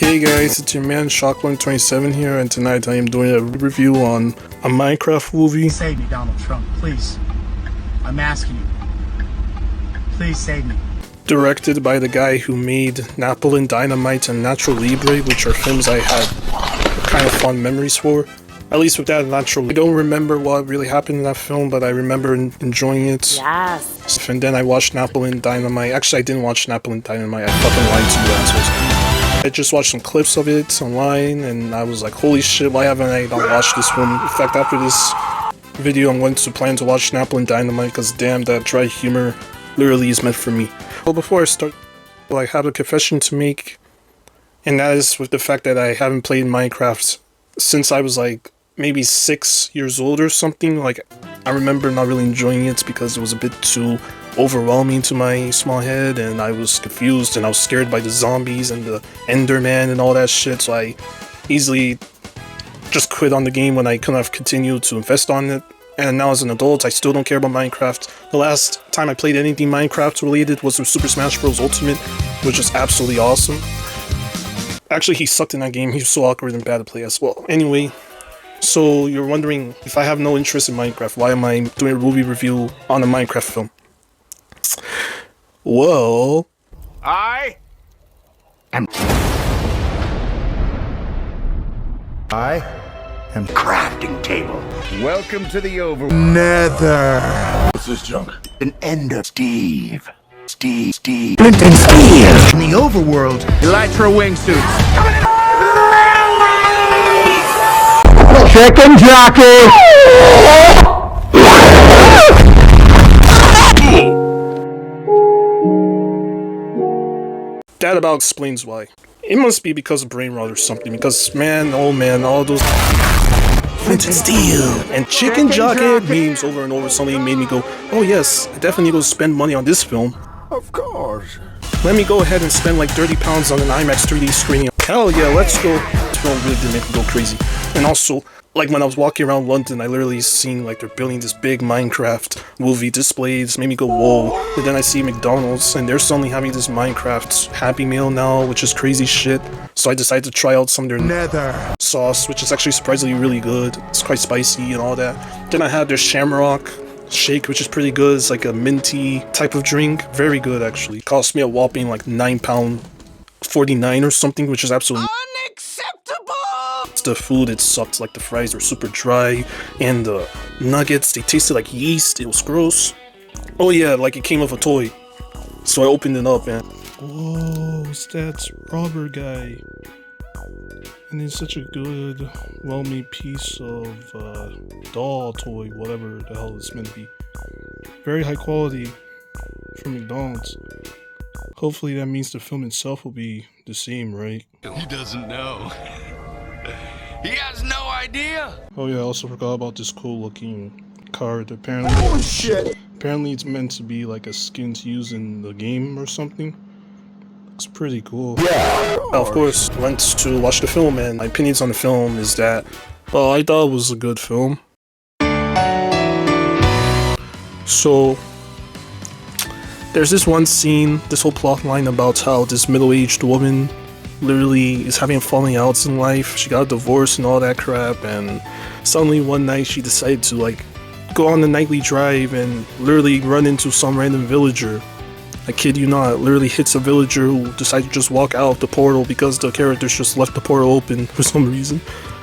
Hey guys, it's your man Shock127 here, and tonight I am doing a review on a Minecraft movie. Save me, Donald Trump, please. I'm asking you. Please save me. Directed by the guy who made Napoleon Dynamite and Natural Libre, which are films I had kind of fond memories for. At least with that Natural. I don't remember what really happened in that film, but I remember enjoying it. Yes. And then I watched Napoleon Dynamite. Actually, I didn't watch Napoleon Dynamite. I fucking lied to you assholes. I just watched some clips of it online, and I was like, holy shit, why haven't I not watched this film? In fact, after this video, I'm going to plan to watch Napoleon Dynamite, because damn, that dry humor literally is meant for me. Well, before I start, I have a confession to make, and that is with the fact that I haven't played Minecraft since I was like maybe 6 years old or something. Like, I remember not really enjoying it because it was a bit too overwhelming to my small head, and I was confused and I was scared by the zombies and the Enderman and all that shit, so I easily just quit on the game when I couldn't have continued to invest on it. And now as an adult, I still don't care about Minecraft. The last time I played anything Minecraft related was with Super Smash Bros. Ultimate, which is absolutely awesome. Actually, he sucked in that game. He was so awkward and bad to play as well. Anyway, so you're wondering, if I have no interest in Minecraft, why am I doing a movie review on a Minecraft film? Well, I am crafting table. Welcome to the Nether. What's this junk? An Ender Steve. Flint and Steel. In the overworld, Elytra wingsuits. Chicken jockey! that about explains why. It must be because of brain rot or something, because man, oh man, all those Flint and Steel and Chicken Jockey memes over and over suddenly made me go, oh yes, I definitely need to spend money on this film. Of course. Let me go ahead and spend like 30 pounds on an IMAX 3D screening. Hell yeah, let's go. This film really did make me go crazy. And also, like when I was walking around London, I literally seen like they're building this big Minecraft movie displays, made me go whoa. And then I see McDonald's and they're suddenly having this Minecraft Happy Meal now, which is crazy shit. So I decided to try out some of their Nether sauce, which is actually surprisingly really good. It's quite spicy and all that. Then I had their Shamrock Shake, which is pretty good. It's like a minty type of drink. Very good actually. It cost me a whopping like £9.49 or something, which is absolutely Unacceptable! the food. It sucked. Like the fries were super dry, and the nuggets, they tasted like yeast. It was gross. Oh yeah, like it came with a toy. So I opened it up and whoa, that's rubber guy. And it's such a good, well-made piece of doll toy, whatever the hell it's meant to be. Very high quality from McDonald's. Hopefully that means the film itself will be the same, right? He doesn't know. He has no idea. Oh yeah, I also forgot about this cool looking card. Apparently, Holy shit! apparently it's meant to be like a skin to use in the game or something. Looks pretty cool. Yeah. Of course, went to watch the film, and my opinions on the film is that, well, I thought it was a good film. So, there's this one scene, this whole plot line about how this middle-aged woman literally is having falling outs in life. She got a divorce and all that crap, and suddenly one night she decided to like go on the nightly drive and literally run into some random villager. I kid you not, literally hits a villager who decided to just walk out of the portal because the characters just left the portal open for some reason.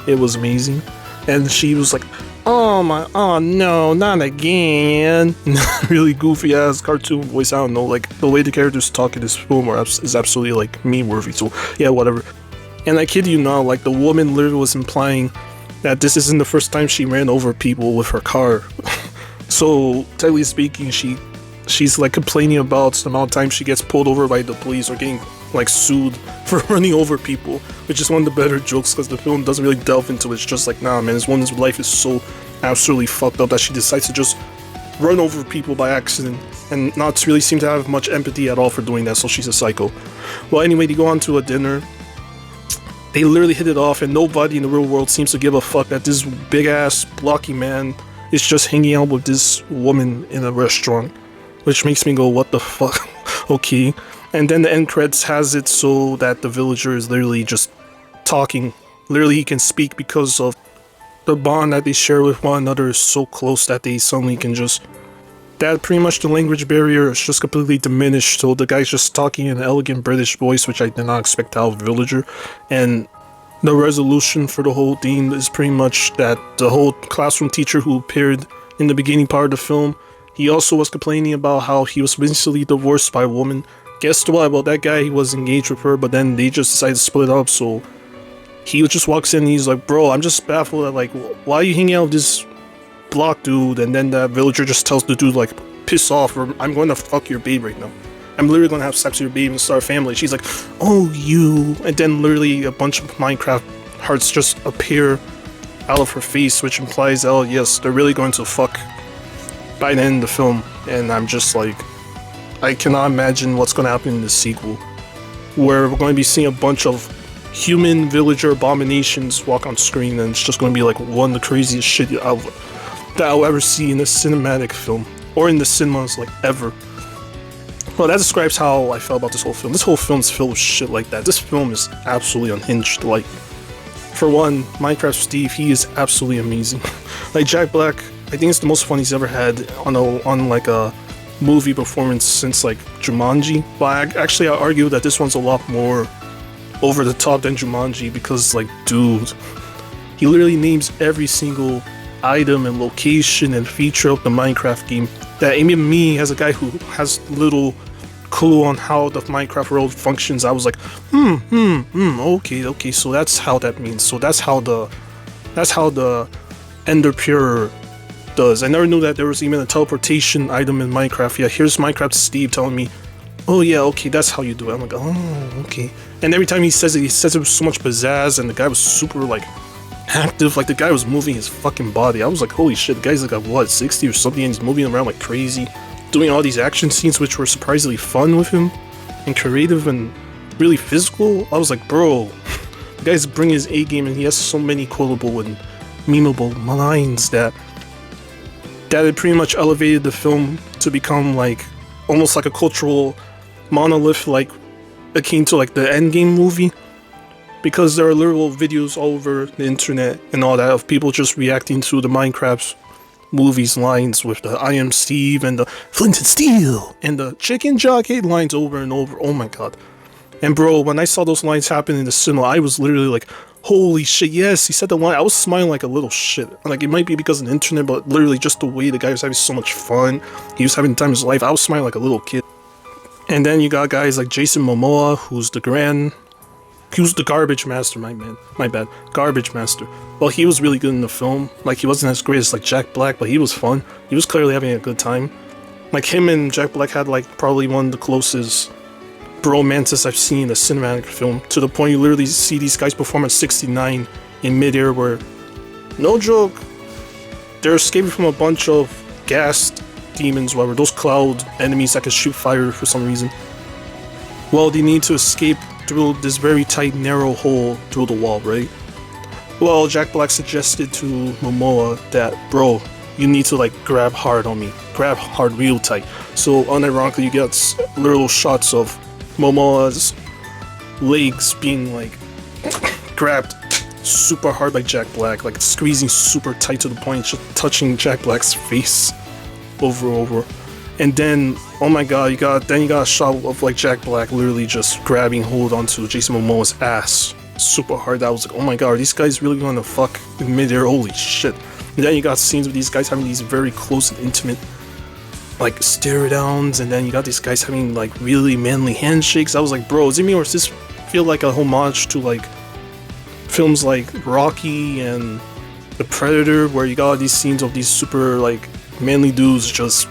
It was amazing. And she was like, oh no, not again. Really goofy ass cartoon voice. I don't know, like the way the characters talk in this film is absolutely like meme worthy. So yeah, whatever. And I kid you not, like the woman literally was implying that this isn't the first time she ran over people with her car. So technically speaking, she's like complaining about the amount of time she gets pulled over by the police or getting like sued for running over people, which is one of the better jokes because the film doesn't really delve into it. It's just like, nah man, this woman's life is so absolutely fucked up that she decides to just run over people by accident and not really seem to have much empathy at all for doing that, so she's a psycho. Well anyway, they go on to a dinner. They literally hit it off and nobody in the real world seems to give a fuck that this big ass blocky man is just hanging out with this woman in a restaurant. Which makes me go, what the fuck? Okay. And then the end credits has it so that the villager is literally just talking. Literally, he can speak because of the bond that they share with one another is so close that they suddenly can just... That pretty much the language barrier is just completely diminished. So the guy's just talking in an elegant British voice, which I did not expect out of Villager. And the resolution for the whole theme is pretty much that the whole classroom teacher who appeared in the beginning part of the film, he also was complaining about how he was recently divorced by a woman. Guess what? Well, that guy, he was engaged with her, but then they just decided to split up, so he just walks in and he's like, bro, I'm just baffled at, like, why are you hanging out with this block dude? And then that villager just tells the dude, like, piss off, or I'm going to fuck your babe right now. I'm literally going to have sex with your babe and start a family. She's like, oh, you. And then literally a bunch of Minecraft hearts just appear out of her face, which implies, oh, yes, they're really going to fuck by the end of the film. And I'm just like, I cannot imagine what's going to happen in the sequel, where we're going to be seeing a bunch of human villager abominations walk on screen, and it's just going to be like one of the craziest shit that I'll ever see in a cinematic film, or in the cinemas, like, ever. Well, that describes how I felt about this whole film. This whole film is filled with shit like that. This film is absolutely unhinged. Like, for one, Minecraft Steve, he is absolutely amazing. Like, Jack Black, I think it's the most fun he's ever had on like a movie performance since like Jumanji. But actually I argue that this one's a lot more over the top than Jumanji, because, like, dude, he literally names every single item and location and feature of the Minecraft game that even me, as a guy who has little clue on how the Minecraft world functions, I was like, okay, so that's how that means. So that's how the Ender Pure does. I never knew that there was even a teleportation item in Minecraft. Yeah, here's Minecraft Steve telling me, oh yeah, okay, that's how you do it. I'm like, oh, okay. And every time he says it with so much pizzazz, and the guy was super, like, active. Like, the guy was moving his fucking body. I was like, holy shit, the guy's like, what, 60 or something, and he's moving around like crazy, doing all these action scenes which were surprisingly fun with him, and creative, and really physical. I was like, bro, the guy's bringing his A game, and he has so many quotable and memeable lines that it pretty much elevated the film to become, like, almost like a cultural monolith, like akin to like the Endgame movie, because there are literal videos all over the internet and all that of people just reacting to the Minecraft movies lines with the I am Steve and the Flint and Steel and the chicken jockey lines over and over. Oh my god. And bro, when I saw those lines happen in the cinema, I was literally like, holy shit, yes, he said the line. I was smiling like a little shit. Like, it might be because of the internet, but literally just the way the guy was having so much fun, he was having the time of his life, I was smiling like a little kid. And then you got guys like Jason Momoa, who's the garbage master, my bad, garbage master. Well, he was really good in the film. Like, he wasn't as great as like Jack Black, but he was fun. He was clearly having a good time. Like, him and Jack Black had like probably one of the closest bromances I've seen in a cinematic film, to the point you literally see these guys perform at 69 in midair, where, no joke, they're escaping from a bunch of gas demons, whatever, those cloud enemies that can shoot fire for some reason. Well, they need to escape through this very tight, narrow hole through the wall, right? Well, Jack Black suggested to Momoa that, bro, you need to like grab hard on me, grab hard real tight. So unironically, you get little shots of Momoa's legs being like grabbed super hard by Jack Black, like squeezing super tight to the point just touching Jack Black's face over. And then, oh my god, you got a shot of like Jack Black literally just grabbing hold onto Jason Momoa's ass super hard. That was like, oh my god, are these guys really gonna fuck in midair? Holy shit. And then you got scenes with these guys having these very close and intimate like stare downs, and then you got these guys having like really manly handshakes. I was like, bro, is it me, or does this feel like a homage to like films like Rocky and The Predator, where you got these scenes of these super like manly dudes just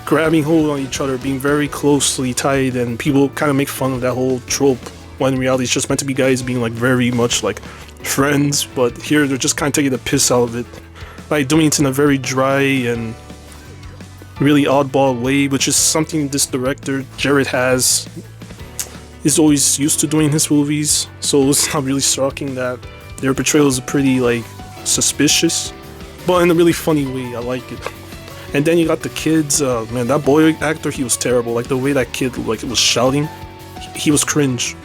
grabbing hold on each other, being very closely tied, and people kind of make fun of that whole trope, when in reality it's just meant to be guys being like very much like friends, but here they're just kind of taking the piss out of it, like doing it in a very dry and really oddball way, which is something this director Jared is always used to doing in his movies. So it's not really shocking that their portrayals are pretty like suspicious, but in a really funny way. I like it. And then you got the kids. Man, that boy actor, he was terrible. Like the way that kid like was shouting, he was cringe.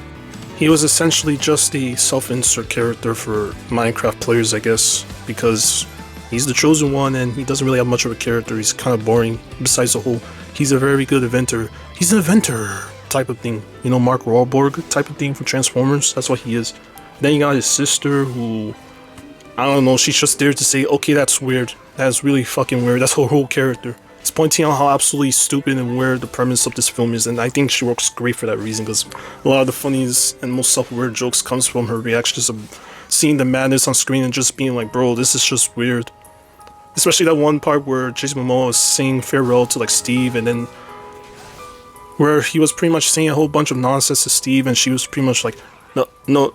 He was essentially just a self-insert character for Minecraft players, I guess, because he's the chosen one and he doesn't really have much of a character. He's kind of boring. Besides the whole, he's a very good inventor. He's an inventor type of thing. You know, Mark Wahlberg type of thing from Transformers. That's what he is. Then you got his sister who, I don't know, she's just there to say, okay, that's weird. That's really fucking weird. That's her whole character. It's pointing out how absolutely stupid and weird the premise of this film is, and I think she works great for that reason, because a lot of the funniest and most self-aware jokes comes from her reactions of seeing the madness on screen and just being like, bro, this is just weird. Especially that one part where Jason Momoa was saying farewell to like Steve, and then where he was pretty much saying a whole bunch of nonsense to Steve, and she was pretty much like, no,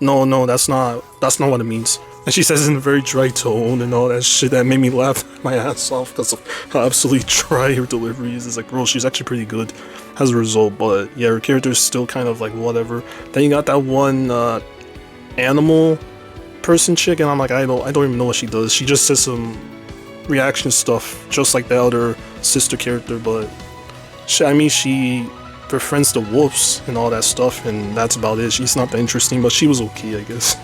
that's not what it means. And she says it in a very dry tone and all that shit that made me laugh my ass off because of how absolutely dry her delivery is. It's like, bro, she's actually pretty good as a result, but yeah, her character is still kind of like whatever. Then you got that one animal person chick, and I'm like, I don't even know what she does. She just says some reaction stuff, just like the other sister character, but she befriends the wolves and all that stuff, and that's about it. She's not that interesting, but she was okay, I guess.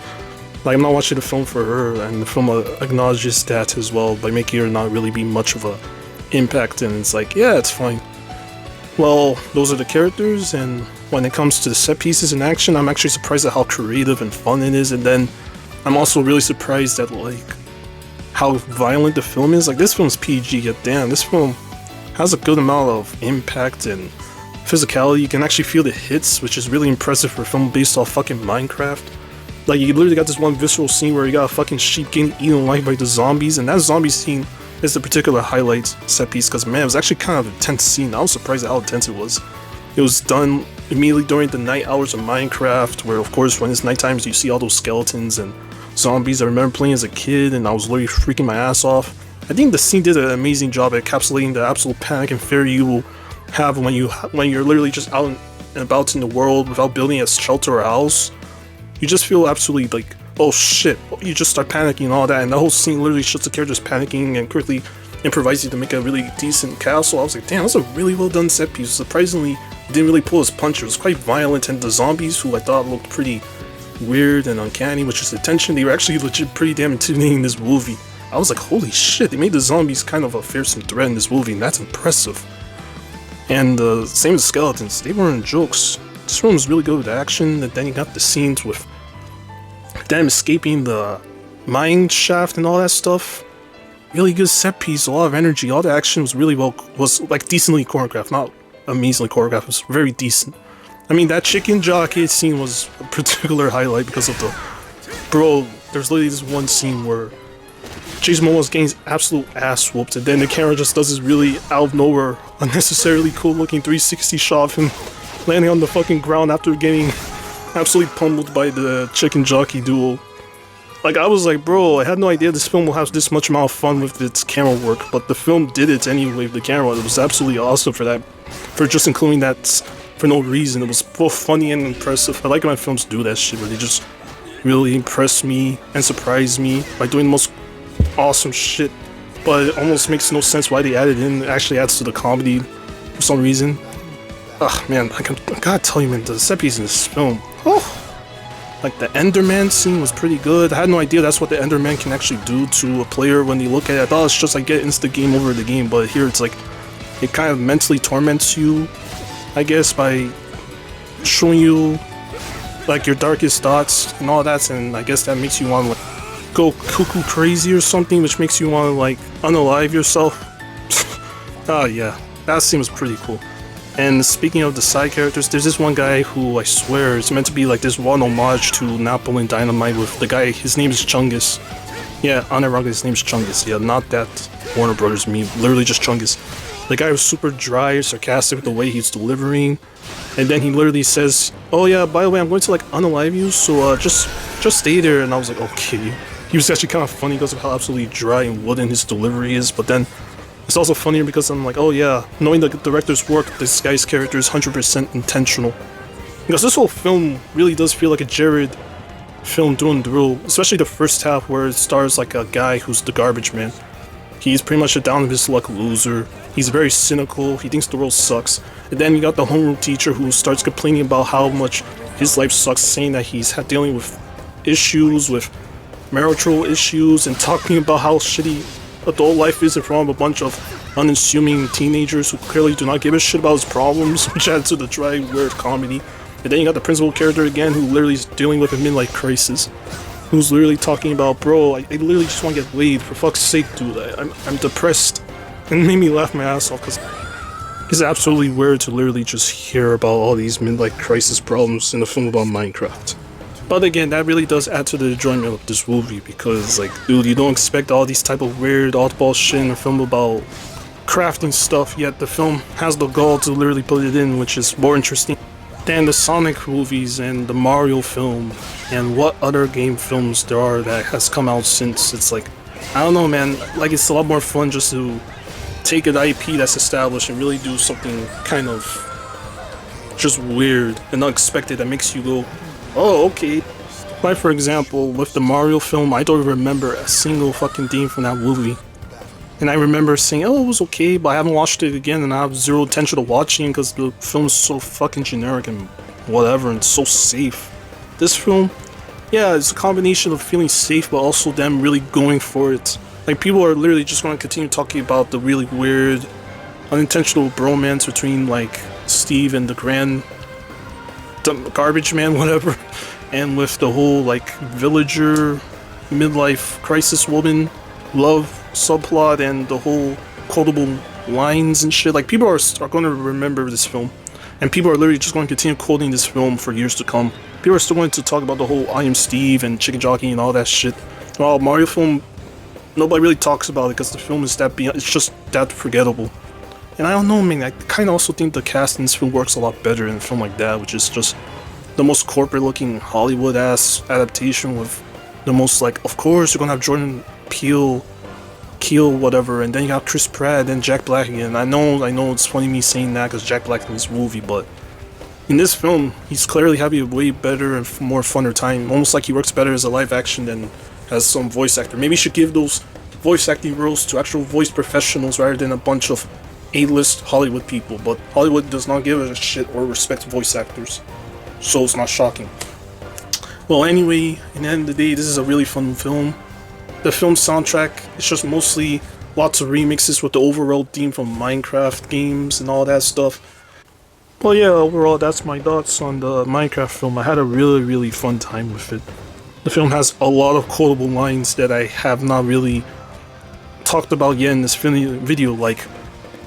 Like, I'm not watching the film for her, and the film acknowledges that as well by making her not really be much of a impact, and it's like, yeah, it's fine. Well, those are the characters, and when it comes to the set pieces and action, I'm actually surprised at how creative and fun it is, and then I'm also really surprised at, like, how violent the film is. Like, this film's PG, yet damn, this film has a good amount of impact and physicality. You can actually feel the hits, which is really impressive for a film based off fucking Minecraft. Like, you literally got this one visceral scene where you got a fucking sheep getting eaten alive by the zombies, and that zombie scene is the particular highlight set piece, because man, it was actually kind of an intense scene. I was surprised at how intense it was. It was done immediately during the night hours of Minecraft, where of course when it's night times you see all those skeletons and zombies. I remember playing as a kid and I was literally freaking my ass off. I think the scene did an amazing job at encapsulating the absolute panic and fear you will have when you're literally just out and about in the world without building a shelter or house. You just feel absolutely like, oh shit, you just start panicking and all that, and the whole scene literally shows the characters panicking and quickly improvising to make a really decent castle. I was like, damn, that's a really well done set piece. Surprisingly, it didn't really pull his punch. It was quite violent, and the zombies, who I thought looked pretty weird and uncanny, which is the tension, they were actually legit pretty damn intimidating in this movie. I was like, holy shit, they made the zombies kind of a fearsome threat in this movie, and that's impressive. And same as skeletons, they weren't jokes. This film was really good with action, and then you got the scenes with them escaping the mine shaft and all that stuff. Really good set piece, a lot of energy, all the action was really was like decently choreographed, not amazingly choreographed, it was very decent. I mean, that chicken jockey scene was a particular highlight because of the... Bro, there's literally this one scene where Jason Momoa was getting his absolute ass whooped, and then the camera just does this really out of nowhere, unnecessarily cool looking 360 shot of him landing on the fucking ground after getting absolutely pummeled by the chicken jockey duo. Like, I was like, bro, I had no idea this film will have this much amount of fun with its camera work, but the film did it anyway with the camera. It was absolutely awesome for that, for just including that for no reason. It was both funny and impressive. I like when films do that shit, where they just really impress me and surprise me by doing the most awesome shit, but it almost makes no sense why they added in. It actually adds to the comedy for some reason. Ugh, man, I gotta tell you, man, the set piece in this film, like the Enderman scene was pretty good. I had no idea that's what the Enderman can actually do to a player when they look at it. I thought it's just like get instant game over the game, but here it's like, it kind of mentally torments you, I guess, by showing you like your darkest thoughts and all that, and I guess that makes you want to like go cuckoo crazy or something, which makes you want to like unalive yourself. Oh yeah, that scene was pretty cool. And speaking of the side characters, there's this one guy who I swear is meant to be like this one homage to Napoleon Dynamite with the guy, his name is Chungus. Yeah, unironically his name is Chungus. Yeah, not that Warner Brothers meme, literally just Chungus. The guy was super dry, sarcastic with the way he's delivering. And then he literally says, oh yeah, by the way, I'm going to like unalive you, so just stay there. And I was like, okay. He was actually kind of funny because of how absolutely dry and wooden his delivery is, but then it's also funnier because I'm like, oh yeah, knowing the director's work, this guy's character is 100% intentional. Because this whole film really does feel like a Jared film through and through, especially the first half where it stars like a guy who's the garbage man. He's pretty much a down on his luck loser. He's very cynical. He thinks the world sucks. And then you got the homeroom teacher who starts complaining about how much his life sucks, saying that he's dealing with issues, with marital issues, and talking about how shitty adult life is in front of a bunch of unassuming teenagers who clearly do not give a shit about his problems, which adds to the dry, weird comedy. And then you got the principal character again, who literally is dealing with a midlife crisis, who's literally talking about, bro, I literally just want to get laid, for fuck's sake, dude, I'm depressed. And it made me laugh my ass off, because it's absolutely weird to literally just hear about all these midlife crisis problems in a film about Minecraft. But again, that really does add to the enjoyment of this movie, because, like, dude, you don't expect all these type of weird oddball shit in a film about crafting stuff, yet the film has the gall to literally put it in, which is more interesting than the Sonic movies and the Mario film and what other game films there are that has come out since. It's like, I don't know, man, like, it's a lot more fun just to take an IP that's established and really do something kind of just weird and unexpected that makes you go, oh, okay. Like, for example, with the Mario film, I don't remember a single fucking theme from that movie. And I remember saying, oh, it was okay, but I haven't watched it again, and I have zero intention of watching because the film is so fucking generic and whatever, and so safe. This film, yeah, it's a combination of feeling safe, but also them really going for it. Like, people are literally just going to continue talking about the really weird, unintentional bromance between, like, Steve and the garbage man, whatever, and with the whole, like, villager, midlife crisis woman, love subplot, and the whole quotable lines and shit. Like, people are going to remember this film, and people are literally just going to continue quoting this film for years to come. People are still going to talk about the whole I Am Steve and Chicken Jockey and all that shit. While Mario film, nobody really talks about it because the film is that beyond, it's just that forgettable. And I don't know, man, I kind of also think the cast in this film works a lot better in a film like that, which is just the most corporate looking Hollywood ass adaptation with the most, like, of course you're gonna have Jordan Peele, whatever, and then you got Chris Pratt and Jack Black again. I know it's funny me saying that because Jack Black in this movie, but in this film, he's clearly having a way better and more funner time. Almost like he works better as a live action than as some voice actor. Maybe you should give those voice acting roles to actual voice professionals rather than a bunch of A-list Hollywood people. But Hollywood does not give a shit or respect voice actors, so it's not shocking. Well, anyway, in the end of the day, this is a really fun film. The film soundtrack is just mostly lots of remixes with the overall theme from Minecraft games and all that stuff. Well, yeah, overall, that's my thoughts on the Minecraft film. I had a really fun time with it. The film has a lot of quotable lines that I have not really talked about yet in this video, like,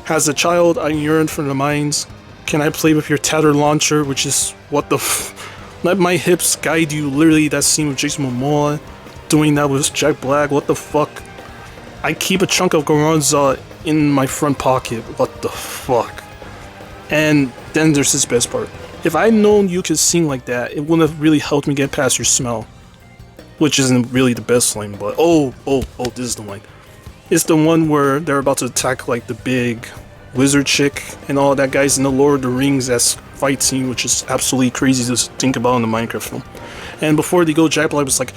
as a child, I yearned for the mines. Can I play with your tattered launcher? Which is, what the let my hips guide you. Literally, that scene with Jason Momoa doing that with Jack Black. What the fuck? I keep a chunk of Garanza in my front pocket. What the fuck? And then there's this best part. If I'd known you could sing like that, it wouldn't have really helped me get past your smell. Which isn't really the best line, but oh, this is the line. It's the one where they're about to attack, like, the big wizard chick and all that guys in the Lord of the Rings-esque fight scene, which is absolutely crazy to think about in the Minecraft film. And before they go, Jack Black was like,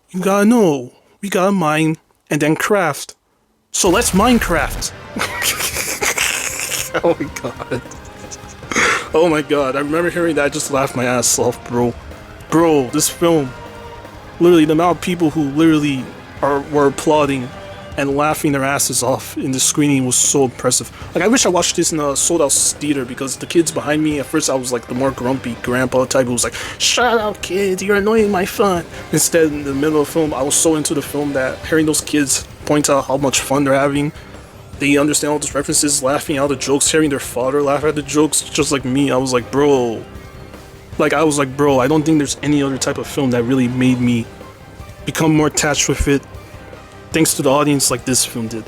you gotta know, we gotta mine and then craft. So let's Minecraft. Oh my god. Oh my god, I remember hearing that, I just laughed my ass off, bro. Bro, this film, literally the amount of people who literally were applauding and laughing their asses off in the screening was so impressive. Like, I wish I watched this in a sold-out theater, because the kids behind me, at first I was like the more grumpy grandpa type who was like, shut up kids, you're annoying my fun. Instead, in the middle of the film, I was so into the film that hearing those kids point out how much fun they're having, they understand all those references, laughing out the jokes, hearing their father laugh at the jokes, just like me, I was like, bro, I don't think there's any other type of film that really made me become more attached with it, thanks to the audience, like this film did.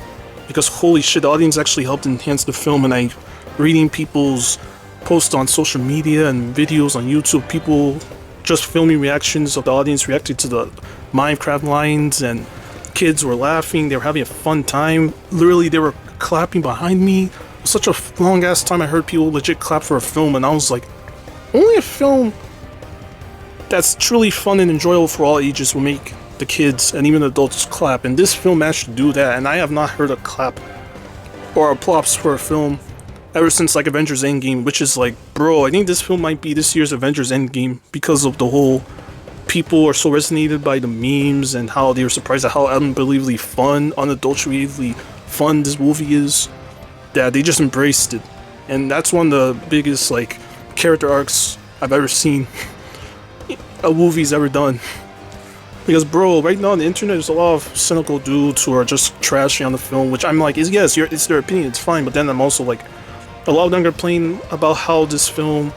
Because holy shit, the audience actually helped enhance the film, and I reading people's posts on social media and videos on YouTube, people just filming reactions of the audience reacting to the Minecraft lines, and kids were laughing, they were having a fun time. Literally, they were clapping behind me. It was such a long ass time I heard people legit clap for a film, and I was like, only a film that's truly fun and enjoyable for all ages will make the kids and even adults clap, and this film managed to do that. And I have not heard a clap or applause for a film ever since like Avengers Endgame, which is like, bro, I think this film might be this year's Avengers Endgame because of the whole people are so resonated by the memes and how they were surprised at how unbelievably fun, unadulteratedly fun this movie is, that they just embraced it. And that's one of the biggest like character arcs I've ever seen a movie's ever done. Because bro, right now on the internet there's a lot of cynical dudes who are just trashing on the film, which I'm like, yes, it's their opinion, it's fine, but then I'm also like, a lot of them are complaining about how this film,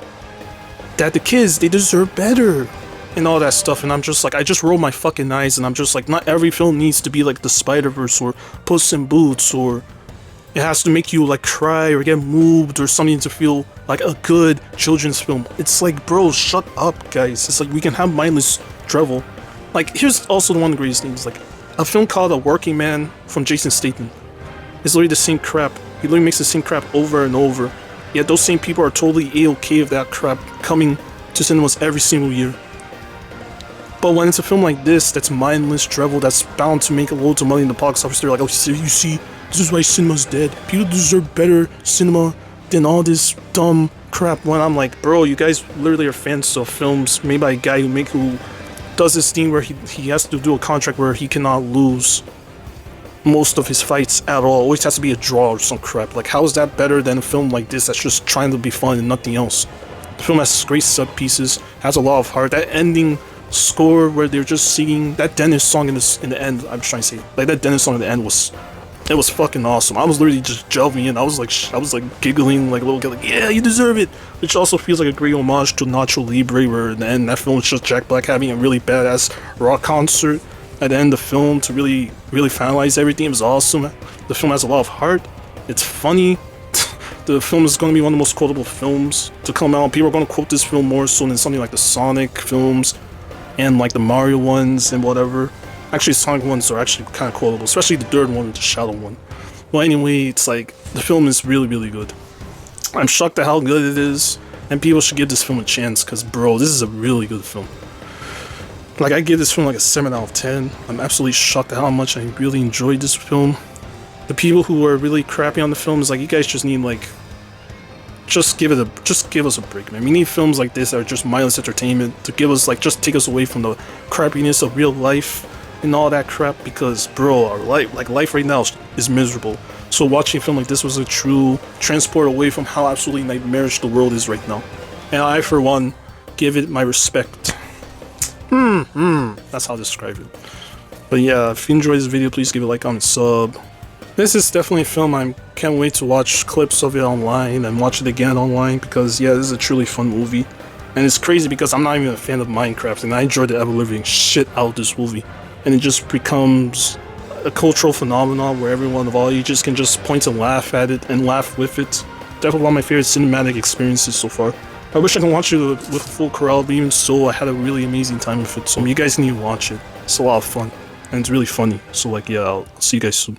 that the kids, they deserve better and all that stuff, and I'm just like, I just roll my fucking eyes and I'm just like, not every film needs to be like the Spider-Verse or Puss in Boots, or it has to make you like cry or get moved or something to feel like a good children's film. It's like, bro, shut up, guys. It's like, we can have mindless travel. Like, here's also the one of the greatest things, like, a film called A Working Man from Jason Statham. It's literally the same crap. He literally makes the same crap over and over. Yet those same people are totally A-okay with that crap coming to cinemas every single year. But when it's a film like this, that's mindless travel, that's bound to make loads of money in the box office, they're like, oh, you see, this is why cinema's dead. People deserve better cinema than all this dumb crap. When I'm like, bro, you guys literally are fans of films made by a guy who does this thing where he has to do a contract where he cannot lose most of his fights at all. Always has to be a draw or some crap. Like, how is that better than a film like this that's just trying to be fun and nothing else? The film has great set pieces, has a lot of heart. That ending score where they're just singing that Dennis song in the end, I'm trying to say, like, that Dennis song in the end was fucking awesome. I was literally just jumping in. I was like giggling like a little kid, like, yeah, you deserve it. Which also feels like a great homage to Nacho Libre, where in the end that film is just Jack Black having a really badass rock concert at the end of the film to really finalize everything. It was awesome. The film has a lot of heart. It's funny. The film is going to be one of the most quotable films to come out. People are going to quote this film more so than something like the Sonic films and like the Mario ones and whatever. Actually, Sonic ones are actually kind of quotable, especially the third one, the Shadow one. Well, anyway, it's like, the film is really good. I'm shocked at how good it is, and people should give this film a chance, because bro, this is a really good film. Like, I give this film like a 7 out of 10. I'm absolutely shocked at how much I really enjoyed this film. The people who are really crappy on the film is like, you guys just need like, just give us a break, man. We need films like this that are just mindless entertainment to give us like, just take us away from the crappiness of real life and all that crap, because bro, our life right now is miserable. So watching a film like this was a true transport away from how absolutely nightmarish the world is right now. And I, for one, give it my respect. That's how I describe it. But yeah, if you enjoyed this video, please give it a like, comment, sub. This is definitely a film I can't wait to watch clips of it online and watch it again online, because yeah, this is a truly fun movie. And it's crazy because I'm not even a fan of Minecraft, and I enjoyed the ever-living shit out of this movie. And it just becomes a cultural phenomenon where everyone of all ages can just point and laugh at it and laugh with it. Definitely one of my favorite cinematic experiences so far. I wish I could watch it with a full crowd, but even so, I had a really amazing time with it. So you guys need to watch it. It's a lot of fun, and it's really funny. So like, yeah, I'll see you guys soon.